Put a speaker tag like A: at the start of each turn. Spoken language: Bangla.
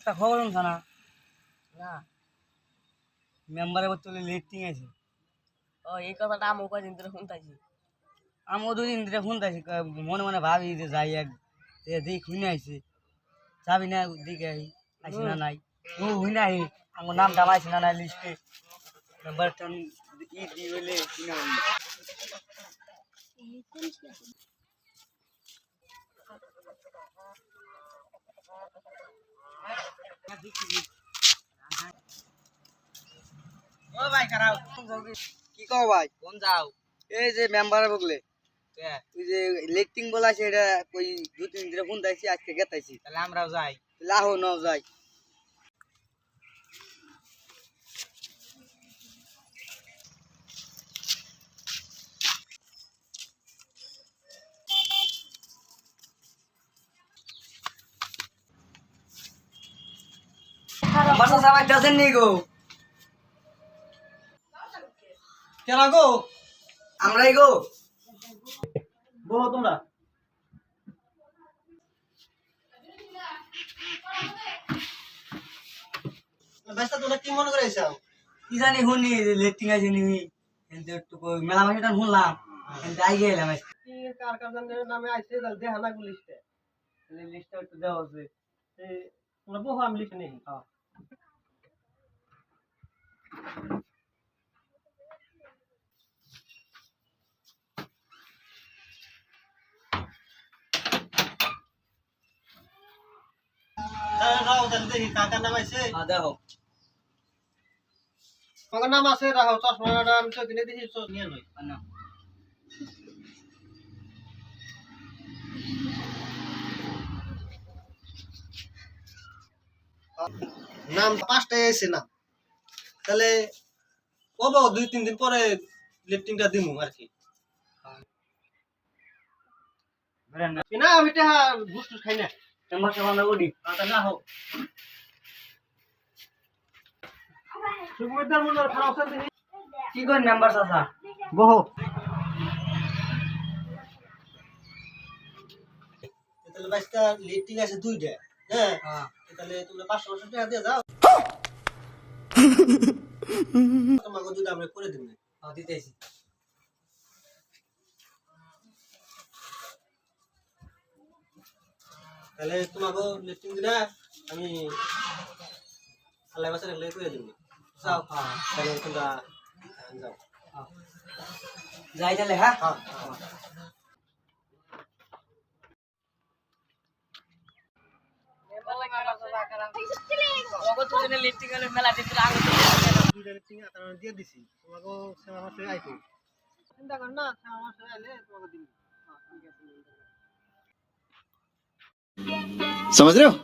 A: তা খবর শুনছ না
B: না।
A: মেম্বারের বলে লিফটিং আছে।
B: ও এই কথাটা আমি কদিন ধরে শুনতাছি।
A: আমিও দুদিন ধরে শুনতেছি, মনে মনে ভাবি যে যাই এক দিক শুনে আইছি, যাবি না দিকে আইসি না নাই ও শুনে আই আমার নামটা আইসি না নাই লিস্টে মেম্বারটা ই দিয়ে হইলে কিনা
B: ও ভাই খারাপ।
A: কি কও ভাই?
B: কোন যাও?
A: এই যে মেম্বার বগলে ওই যে লিফটিং বলা আছে, এটা ওই দু তিন দিন ফোন দিয়েছি, আজকে গেতাইছি।
B: তাহলে আমরাও যাই।
A: লাহো ন যাই। বাসা সবাই যাচ্ছেন নি গো?
C: কেন গো?
A: আমরাই গো।
C: বলো তোমরা। ব্যস্ত তোমরা কি মনে করে এসেছো?
A: কি জানি শুনি লিফটিং আছে নি, কিন্তু একটু মেলা মাসিটা শুনলাম, কিন্তু আই গেলাম
C: কি কার কার নামে আইছে তাহলে দেখা না লিস্টে।
A: লিস্টটা একটু দেওয়া আছে।
C: তোমরা বহু আমি লিখে নেই। রাও তাহলে দেখি কার কার নাম আইছে।
A: দেখো
C: তোমার নাম আছে রাও, চশমাটা আমি তো দিনে দেখি নিয়ে নই।
A: না
C: নাম পাঁচটায় এসে না, তাহলে কবো 2-3 দিন পরে লিফটিংটা দিমু আর কি। না আমি এটা ঘুষ টুস খাই না।
A: মেম্বার সামনে বডি
C: তাহলে না হোক সুবিধার মনে খারাপ আছে দেখি।
A: কি করেন মেম্বার চাচা?
C: বহু তাহলে বাইসটা লিফটিং আছে 2টা। হ্যাঁ তাহলে তোমরা 500 টাকা দিয়ে যাও, তোমাকে দুটো আমরা করে দিব।
A: দিতেছি।
C: তাহলে তোমাকে লিফটিং দিনা আমি আল্লাহ বাসা রাখলে করে দিব। যাও তাহলে তোমরা যাও।
A: যাই তাহলে। হ্যাঁ
C: হ্যাঁ
B: লিফটিং হলে মেলা দিন ধরে আগে
C: দুইটা লিফটিং দিয়ে দিছি, তোমাকে সেবা মাসে আইতো। চিন্তা কর না, সেবা মাসে আইলে তোমাকে দিব। ঠিক আছে।
D: समझ रहे हो?